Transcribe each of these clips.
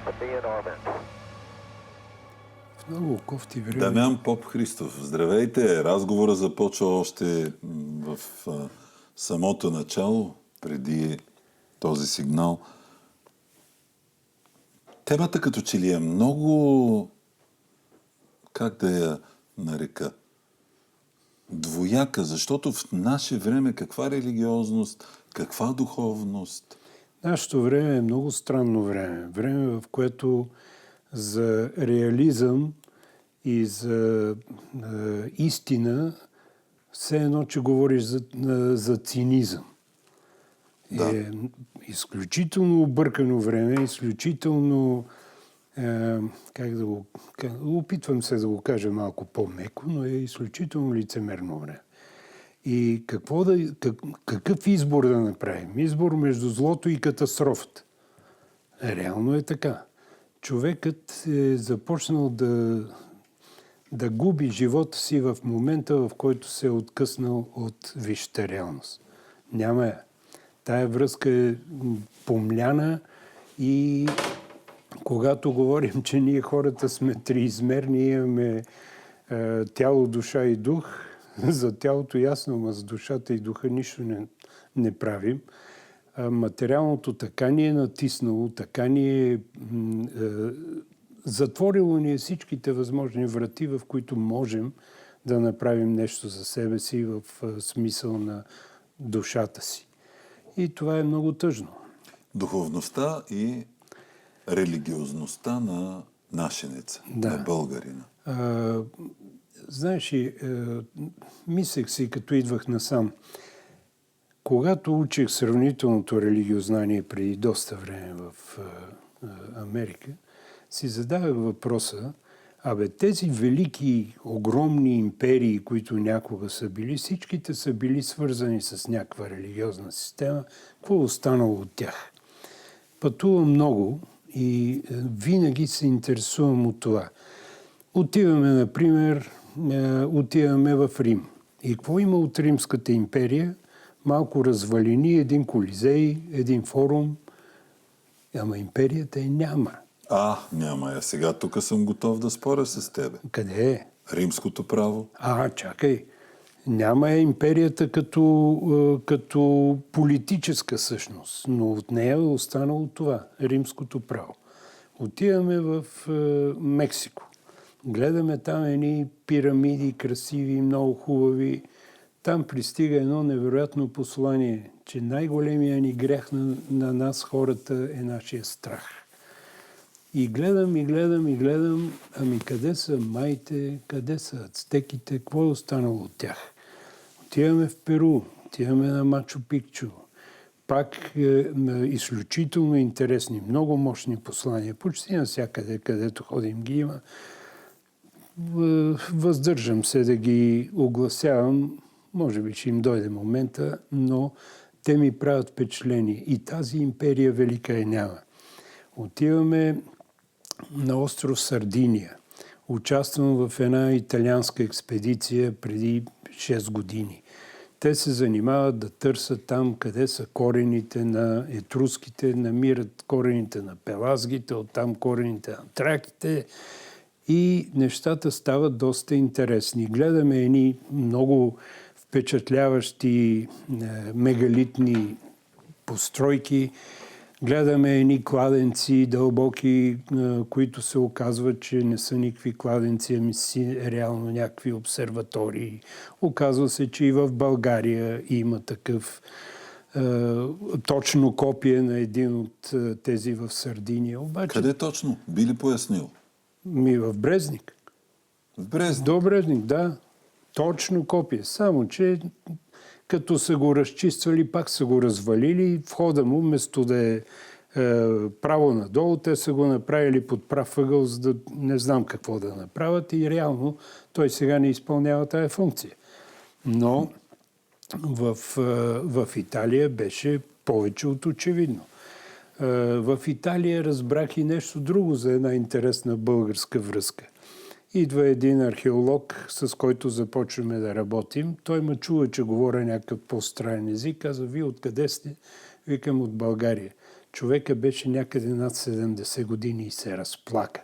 to be in orbit. Много кофти време. Дамян Попхристов, здравейте! Разговора започва още в самото начало, преди този сигнал. Темата като че ли е много, как да я нарека, двояка, защото в наше време каква религиозност, каква духовност? Нашето време е много странно време. Време, в което за реализъм и за истина все едно, че говориш за цинизъм. Да. Е изключително объркано време, изключително опитвам се да го кажа малко по-меко, но е изключително лицемерно време. И какъв избор да направим? Избор между злото и катастрофата. Реално е така. Човекът е започнал да губи живота си в момента, в който се е откъснал от висшата реалност. Няма я. Тая връзка е помляна и когато говорим, че ние хората сме триизмерни, имаме тяло, душа и дух, за тялото ясно, но за душата и духа нищо не правим. Материалното така ни е натиснало, така ни е затворило ни всичките възможни врати, в които можем да направим нещо за себе си в смисъл на душата си. И това е много тъжно. Духовността и религиозността на нашеница, да. На българина. Знаеш ли, мислех си, като идвах насам, когато учих сравнителното религиознание преди доста време в Америка, си задавах въпроса, тези велики, огромни империи, които някога са били, всичките са били свързани с някаква религиозна система. Какво е останало от тях? Пътувам много и винаги се интересувам от това. Отиваме, например, в Рим. И какво има от Римската империя? Малко развалини, един колизей, един форум. Ама империята няма. Няма я. Сега тук съм готов да споря с тебе. Къде е? Римското право. Чакай. Няма империята като политическа същност, но от нея е останало това, римското право. Отиваме в Мексико. Гледаме там едни пирамиди, красиви, много хубави. Там пристига едно невероятно послание, че най-големия ни грях на нас хората е нашия страх. И гледам, къде са майите, къде са ацтеките, какво е останало от тях? Отиваме в Перу, отиваме на Мачу Пикчу. Пак изключително интересни, много мощни послания. Почти навсякъде, където ходим, ги има. Въздържам се да ги огласявам. Може би ще им дойде момента, но те ми правят впечатление. И тази империя велика няма. Отиваме на остров Сардиния. Участвам в една италианска експедиция преди 6 години. Те се занимават да търсят там, къде са корените на етруските, намират корените на пелазгите, оттам корените на траките и нещата стават доста интересни. Гледаме едни много впечатляващи мегалитни постройки, гледаме едни кладенци дълбоки, които се оказват, че не са никакви кладенци, ами си реално някакви обсерватории. Оказва се, че и в България има такъв точно копие на един от тези в Сардиния. Обаче, къде точно? Би ли пояснил? В Брезник. В Брезник? До Брезник, да. Точно копие. Само, че като са го разчиствали, пак са го развалили. Входа му, вместо да е право надолу, те са го направили под прав ъгъл, за да не знам какво да направят. И реално той сега не изпълнява тая функция. Но в Италия беше повече от очевидно. В Италия разбрах и нещо друго за една интересна българска връзка. Идва един археолог, с който започваме да работим. Той ме чува, че говоря някакъв по-странен език. Каза, вие откъде сте? Викам, от България. Човека беше някъде над 70 години и се разплака.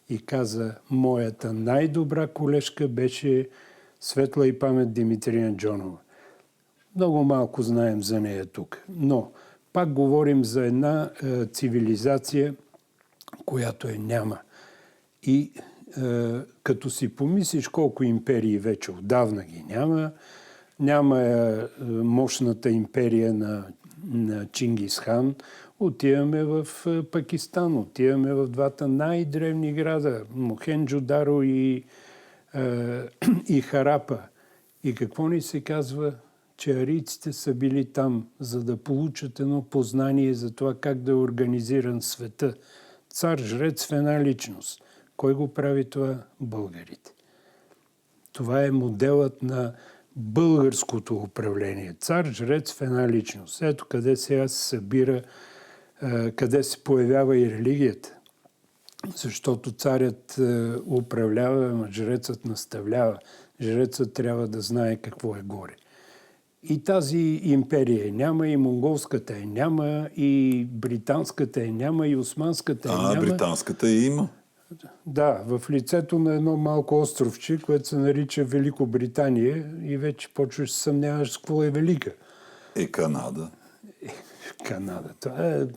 И каза, моята най-добра колежка беше светла и памет Димитрина Джонова. Много малко знаем за нея тук. Но пак говорим за една цивилизация, която няма. И като си помислиш колко империи вече отдавна ги няма, няма мощната империя на Чингис Хан, отиваме в Пакистан, отиваме в двата най-древни града, Мохенджо-Даро и Харапа. И какво ни се казва? Че арийците са били там, за да получат едно познание за това как да е организиран света. Цар, жрец в една личност. Кой го прави това? Българите. Това е моделът на българското управление. Цар, жрец в една личност. Ето къде сега се събира, къде се появява и религията. Защото царят управлява, а жрецът наставлява. Жрецът трябва да знае какво е горе. И тази империя няма, и монголската няма, и британската няма, и османската няма. Британската има. Да, в лицето на едно малко островче, което се нарича Великобритания, и вече почваш да съмняваш с какво е велика. Канада. Канада. Това е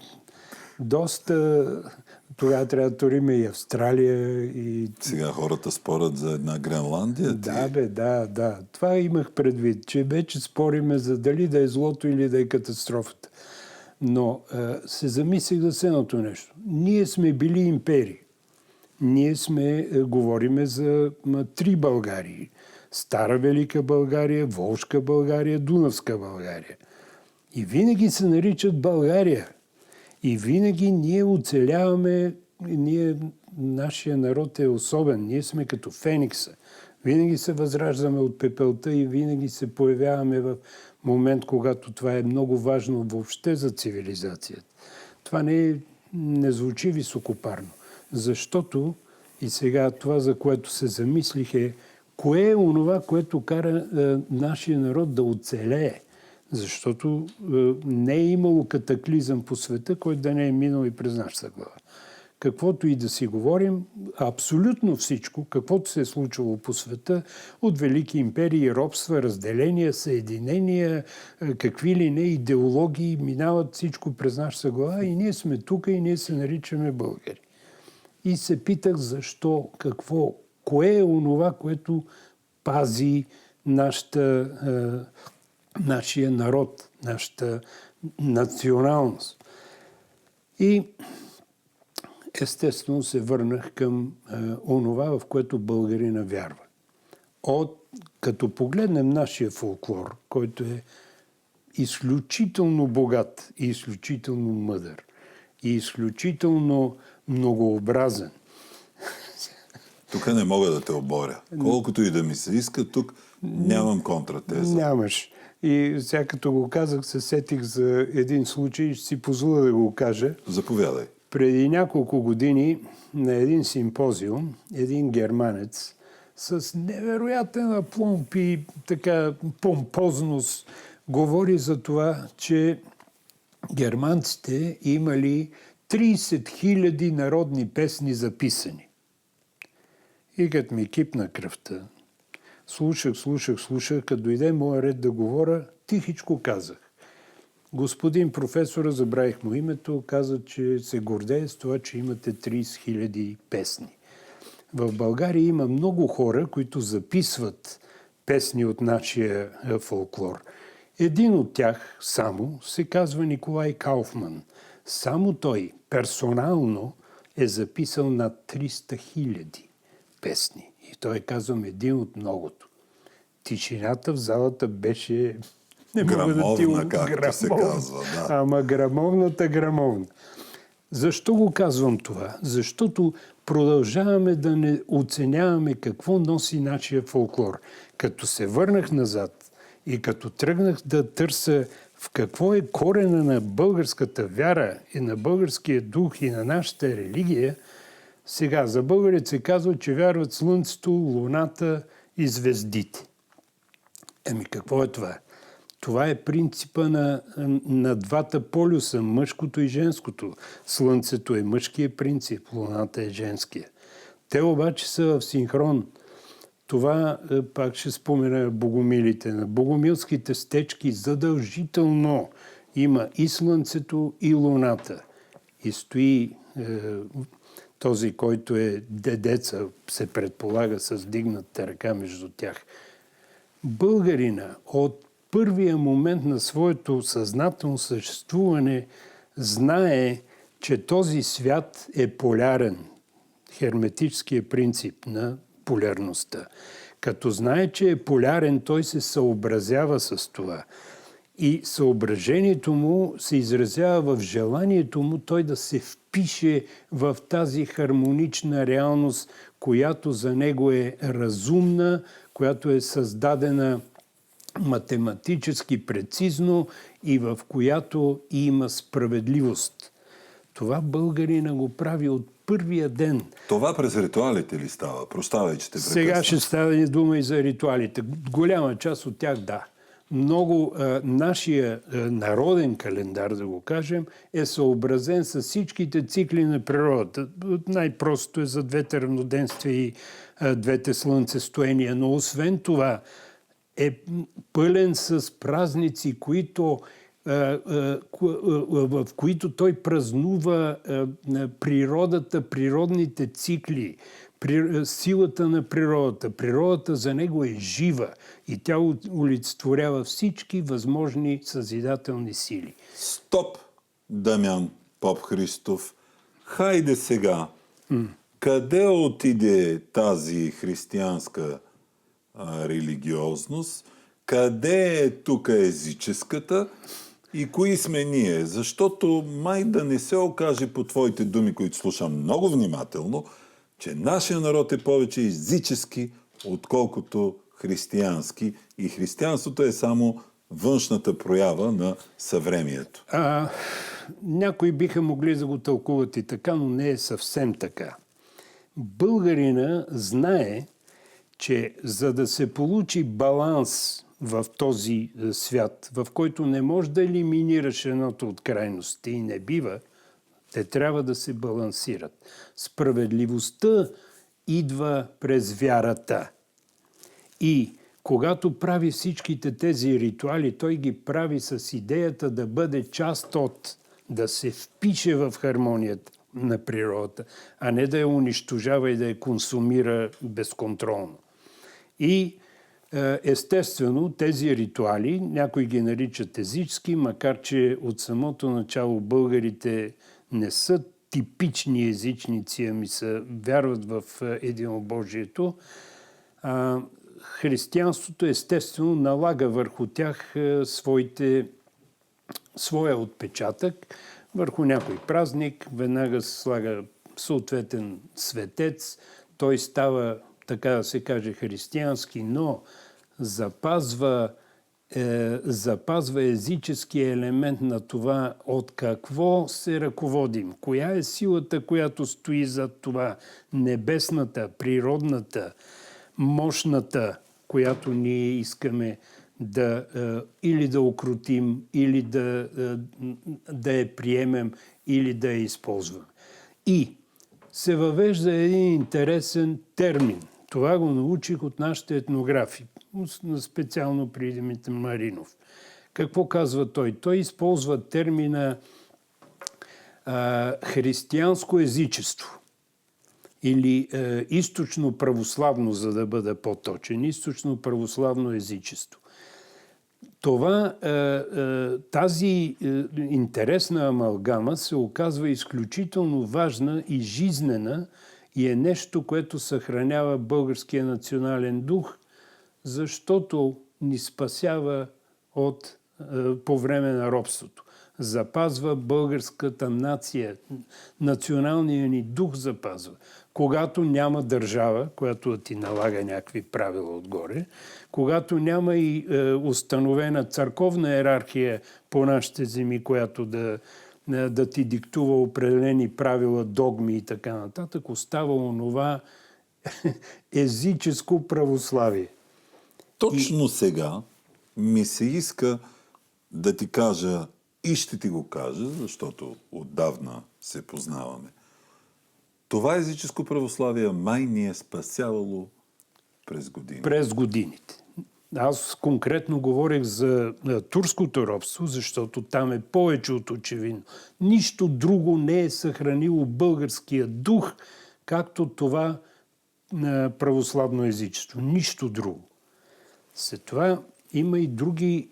доста... Тогава трябва да турим и Австралия. И... Сега хората спорят за една Гренландия. Да. Това имах предвид, че вече спориме за дали да е злото или да е катастрофата. Но се замислих за следното нещо. Ние сме били империи. Ние говориме за 3 Българии. Стара Велика България, Волжка България, Дунавска България. И винаги се наричат България. И винаги ние оцеляваме, нашия народ е особен. Ние сме като феникса. Винаги се възраждаме от пепелта и винаги се появяваме в момент, когато това е много важно въобще за цивилизацията. Това не звучи високопарно. Защото, и сега това, за което се замислих е, кое е онова, което кара нашия народ да оцелее? Защото не е имало катаклизъм по света, който да не е минал и през нашата глава. Каквото и да си говорим, абсолютно всичко, каквото се е случвало по света, от велики империи, робства, разделения, съединения, какви ли не идеологии, минават всичко през нашата глава и ние сме тук и ние се наричаме българи. И се питах защо, какво, кое е онова, което пази нашия народ, нашата националност. И естествено се върнах към онова, в което българина вярва. Като погледнем нашия фолклор, който е изключително богат и изключително мъдър и изключително многообразен. Тук не мога да те оборя. Колкото и да ми се иска, тук нямам контратеза. Нямаш. И сега като го казах, се сетих за един случай, ще си позволя да го кажа. Заповядай. Преди няколко години на един симпозиум, един германец с невероятен апломб и така помпозност говори за това, че германците имали 30 000 народни песни записани. И като ми кипна кръвта, слушах, като дойде моя ред да говоря, тихичко казах. Господин професора, забравих му името, каза, че се гордее с това, че имате 30 000 песни. В България има много хора, които записват песни от нашия фолклор. Един от тях само се казва Николай Кауфман. Само той персонално е записал над 300 000 песни. И той казвам един от многото. Тишината в залата беше... Грамовна, както се казва. Да. Ама грамовна. Защо го казвам това? Защото продължаваме да не оценяваме какво носи нашия фолклор. Като се върнах назад и като тръгнах да търся в какво е корена на българската вяра и на българския дух и на нашата религия, сега за българите се казва, че вярват слънцето, луната и звездите. Какво е това? Това е принципа на двата полюса, мъжкото и женското. Слънцето е мъжкият принцип, луната е женския. Те обаче са в синхрон. Това пак ще спомена богомилите. На богомилските стечки задължително има и слънцето, и луната. И стои този, който е дедеца, се предполага с дигната ръка между тях. Българина от първия момент на своето съзнателно съществуване знае, че този свят е полярен. Херметическия принцип на полярността. Като знае, че е полярен, той се съобразява с това. И съображението му се изразява в желанието му той да се впише в тази хармонична реалност, която за него е разумна, която е създадена математически прецизно и в която има справедливост. Това българина го прави от първия ден. Това през ритуалите ли става? Прощавай, че те прекъсна. Сега ще става дума и за ритуалите. Голяма част от тях да. Много нашия народен календар, да го кажем, е съобразен с всичките цикли на природата. Най-простото е за двете равноденствия и двете слънцестоения. Но освен това е пълен с празници, в които той празнува природата, природните цикли, силата на природата. Природата за него е жива и тя олицетворява всички възможни съзидателни сили. Стоп, Дамян Попхристов. Хайде сега. Къде отиде тази християнска религиозност? Къде е тук езическата? И кои сме ние? Защото май да не се окаже по твоите думи, които слушам много внимателно, че нашия народ е повече езически, отколкото християнски. И християнството е само външната проява на съвремието. Някои биха могли да го тълкуват и така, но не е съвсем така. Българина знае, че за да се получи баланс в този свят, в който не можеш да елиминираш едното от крайностите и не бива, те трябва да се балансират. Справедливостта идва през вярата. И когато прави всичките тези ритуали, той ги прави с идеята да бъде част от, да се впише в хармонията на природата, а не да я унищожава и да я консумира безконтролно. И естествено, тези ритуали, някои ги наричат езически, макар че от самото начало българите не са типични езичници, ами вярват в единобожието. Християнството естествено налага върху тях своя отпечатък, върху някой празник, веднага слага съответен светец, той става, така да се каже, християнски, но запазва езическия елемент на това от какво се ръководим, коя е силата, която стои зад това, небесната, природната, мощната, която ние искаме или да укротим, или да я приемем, или да я използваме. И се въвежда един интересен термин. Това го научих от нашите етнографи, специално при Димитър Маринов. Какво казва той? Той използва термина християнско езичество или източно православно, за да бъда по-точен, източно православно езичество. Тази интересна амалгама се оказва изключително важна и жизнена и е нещо, което съхранява българския национален дух, защото ни спасява по време на робството. Запазва българската нация, националния ни дух запазва. Когато няма държава, която ти налага някакви правила отгоре, когато няма и установена църковна иерархия по нашите земи, която да ти диктува определени правила, догми и така нататък, остава онова езическо православие. Точно сега ми се иска да ти кажа и ще ти го кажа, защото отдавна се познаваме. Това езическо православие май ни е спасявало през години. През годините. Аз конкретно говорех за турското робство, защото там е повече от очевидно. Нищо друго не е съхранило българския дух, както това православно езичество. Нищо друго. След това има и други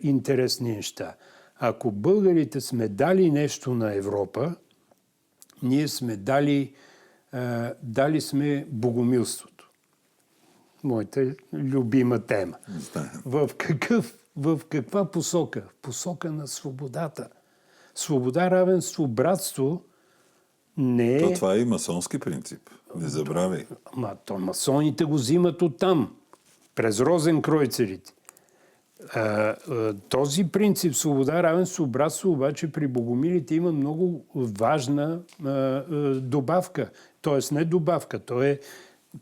интересни неща. Ако българите сме дали нещо на Европа, ние сме дали сме богомилството. Моята любима тема. В каква посока? В посока на свободата. Свобода, равенство, братство не е... Това е и масонски принцип. Не забравяй. Масоните го взимат оттам. През Розенкройцерите. Този принцип свобода, равенство, братство обаче при богомилите има много важна добавка. Тоест не добавка, то е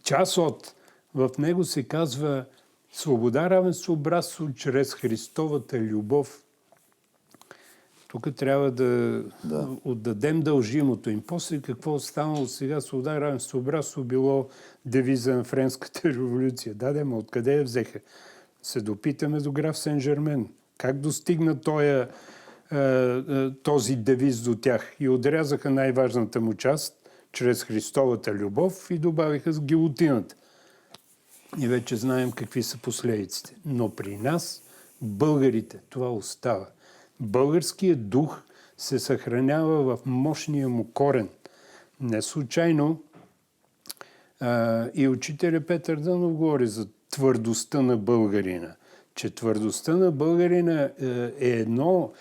част от. В него се казва свобода, равенство, братство чрез Христовата любов. Тук трябва да отдадем дължимото им. После какво останало сега? Свобода, равенство, братство било девиза на Френската революция. Ма откъде я взеха? Се допитаме до граф Сен-Жермен. Как достигна този девиз до тях? И отрязаха най-важната му част чрез Христовата любов и добавиха с гилотината. И вече знаем какви са последиците. Но при нас, българите, това остава. Българският дух се съхранява в мощния му корен. Не случайно и учителя Петър Дънов говори за твърдостта на българина. Че твърдостта на българина е едно,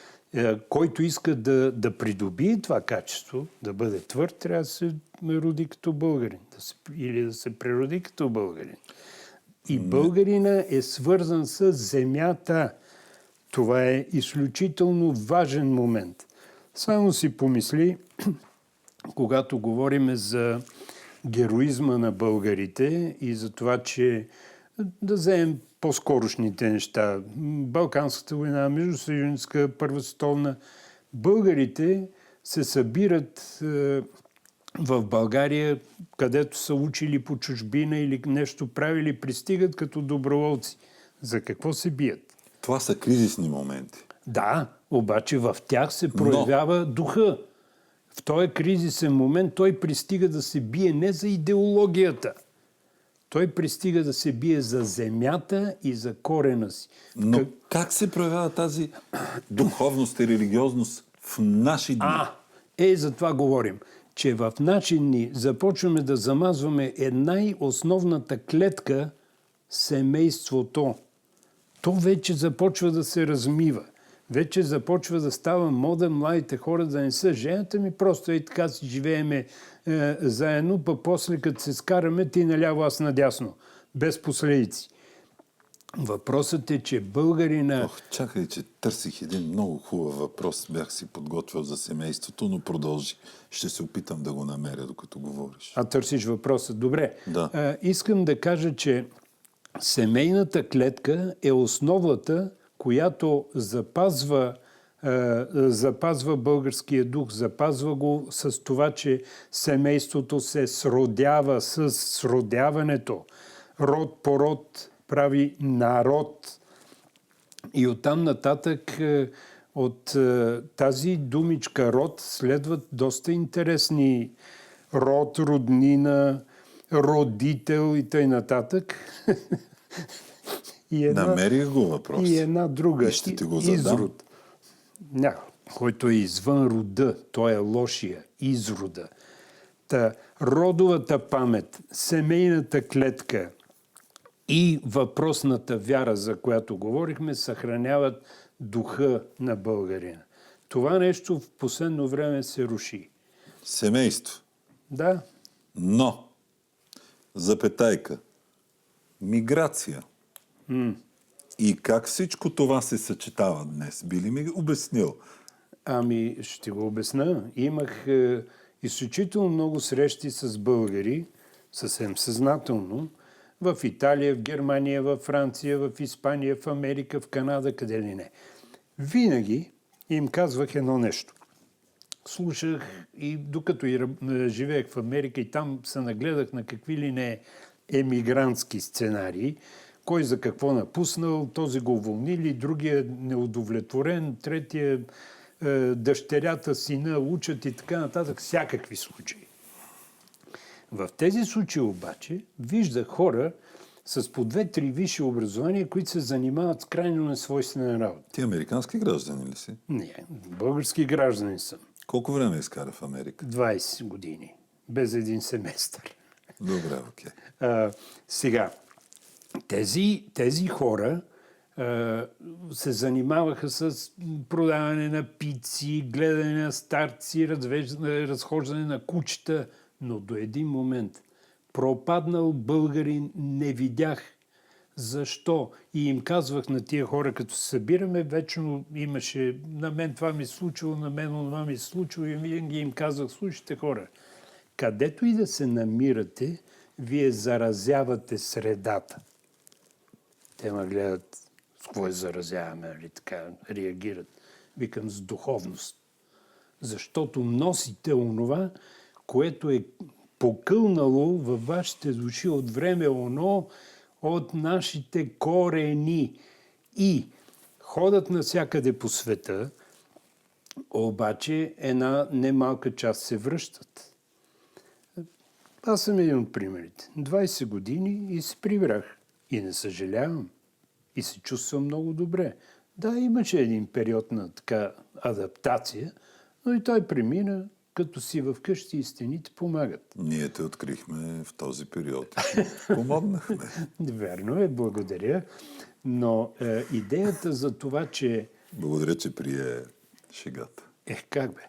който иска да придобие това качество, да бъде твърд, трябва да се роди като българин. Или да се прероди като българин. И българина е свързан с земята. Това е изключително важен момент. Само си помисли, когато говорим за героизма на българите и за това, че да вземем по-скорошните неща. Балканската война, Междусъюзническа, Първа световна. Българите се събират в България, където са учили по чужбина или нещо правили, пристигат като доброволци. За какво се бият? Това са кризисни моменти. Да, обаче в тях се проявява духа. В този кризисен момент той пристига да се бие не за идеологията. Той пристига да се бие за земята и за корена си. Но как се проявява тази духовност и религиозност в наши дни? За това говорим. Че в начин ни започваме да замазваме най-основната клетка – семейството. То вече започва да се размива. Вече започва да става мода младите хора да не са жената ми, просто и така си живееме заедно, па после като се скараме ти наляво, аз надясно. Без последици. Въпросът е, че българина... Чакай, че търсих един много хубав въпрос. Бях си подготвил за семейството, но продължи. Ще се опитам да го намеря, докато говориш. Търсиш въпроса. Добре. Да. Искам да кажа, че семейната клетка е основата, която запазва българския дух, запазва го с това, че семейството се сродява с сродяването. Род по род прави народ. И оттам нататък от тази думичка род следват доста интересни род, роднина, родител и т.н. нататък. Намерих го въпрос. И една друга. И ще ти го задам. Изрод. Който е извън рода, той е лошия. Изрода. Родовата памет, семейната клетка и въпросната вяра, за която говорихме, съхраняват духа на българина. Това нещо в последно време се руши. Семейство. Да. Но, запетайка, миграция. И как всичко това се съчетава днес? Би ли ми обяснил? Ще го обясна. Имах изключително много срещи с българи, съвсем съзнателно, В Италия, в Германия, в Франция, в Испания, в Америка, в Канада, къде ли не. Винаги им казвах едно нещо. Слушах и докато живеех в Америка и там се нагледах на какви ли не емигрантски сценарии, кой за какво напуснал, този го уволнили, другия неудовлетворен, третия дъщерята, сина учат и така нататък, всякакви случаи. В тези случаи обаче виждах хора с по 2-3 висши образования, които се занимават с крайно несвойствена работа. Ти американски граждани ли си? Не, български граждани съм. Колко време изкара в Америка? 20 години. Без един семестър. Добре, окей. Сега, тези хора се занимаваха с продаване на пици, гледане на старци, разхождане на кучета, но до един момент пропаднал българин не видях. Защо? И им казвах на тия хора, като се събираме, вечно имаше, на мен това ми случило, на мен това ми случило и винаги им казвах, слушайте хора, където и да се намирате, вие заразявате средата. Те ме гледат, с кое заразяваме, нали така реагират. Викам, с духовност. Защото носите онова, което е покълнало във вашите души от време оно, от нашите корени. И ходят навсякъде по света, обаче една немалка част се връщат. Аз съм един от примерите. 20 години и се прибрах. И не съжалявам. И се чувствам много добре. Да, имаше един период на така адаптация, но и той премина, като си в къщи и стените помагат. Ние те открихме в този период. Помогнахме. Верно е, благодаря. Но идеята за това, че... Благодаря, че прие шегата. Как бе?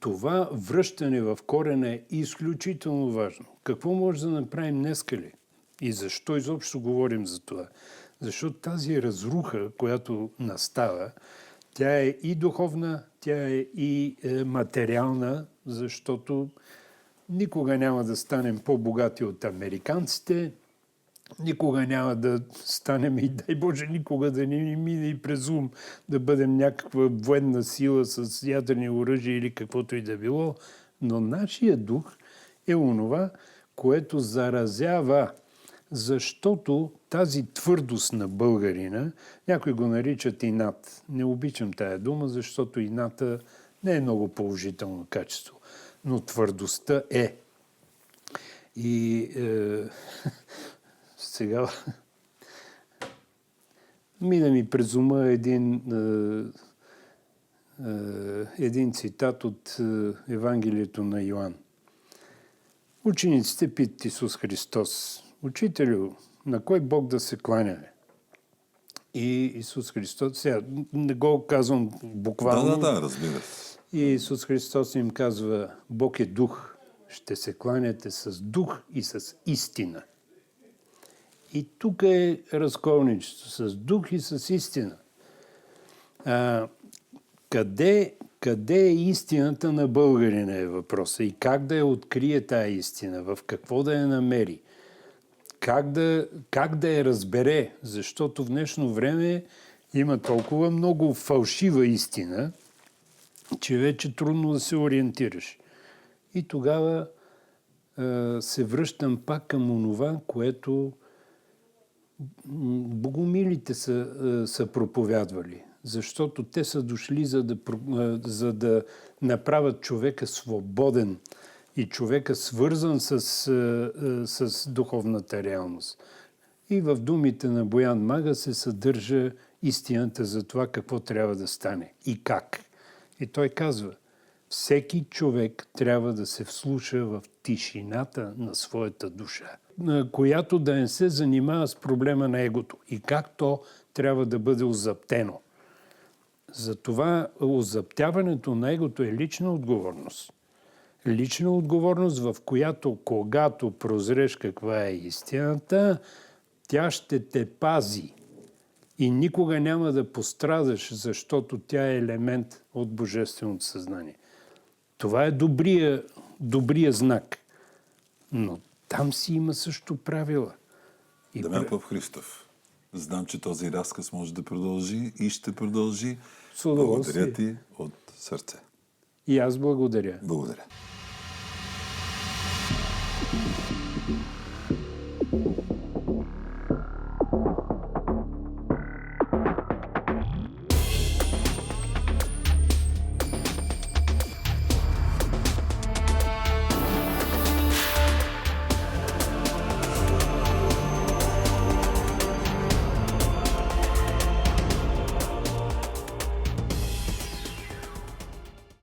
Това връщане в корена е изключително важно. Какво може да направим днеска ли? И защо изобщо говорим за това? Защото тази разруха, която настава, тя е и духовна, тя е и материална, защото никога няма да станем по-богати от американците, никога няма да станем и, дай Боже, никога да не ни мине и през ум да бъдем някаква военна сила с ядрени оръжия или каквото и да било, но нашия дух е онова, което заразява, защото тази твърдост на българина, някои го наричат инат. Не обичам тая дума, защото ината не е много положително качество, но твърдостта е. И сега мина ми през ума един цитат от Евангелието на Йоан. Учениците питат Исус Христос: Учителю, на кой Бог да се кланяме? И Исус Христос, сега не го казвам буквално. Да, разбира се. И Исус Христос им казва: Бог е дух, ще се кланяте с дух и с истина. И тук е разколничество, с дух и с истина. Къде е истината на българина е въпроса и как да я открие тая истина, в какво да я намери, как да я разбере, защото в днешно време има толкова много фалшива истина, че вече трудно да се ориентираш. И тогава се връщам пак към онова, което богомилите са проповядвали. Защото те са дошли за да направят човека свободен и човека свързан с духовната реалност. И в думите на Боян Мага се съдържа истината за това какво трябва да стане и как. И той казва: всеки човек трябва да се вслуша в тишината на своята душа, която да не се занимава с проблема на егото и как то трябва да бъде озаптено. Затова озаптяването на егото е лична отговорност. Лична отговорност, в която, когато прозреш каква е истината, тя ще те пази и никога няма да пострадаш, защото тя е елемент от божественото съзнание. Това е добрия знак. Но Там си има също правила. И Дамян Попхристов, знам, че този разказ може да продължи и ще продължи. С удоволствие. Благодаря ти от сърце. И аз благодаря. Благодаря.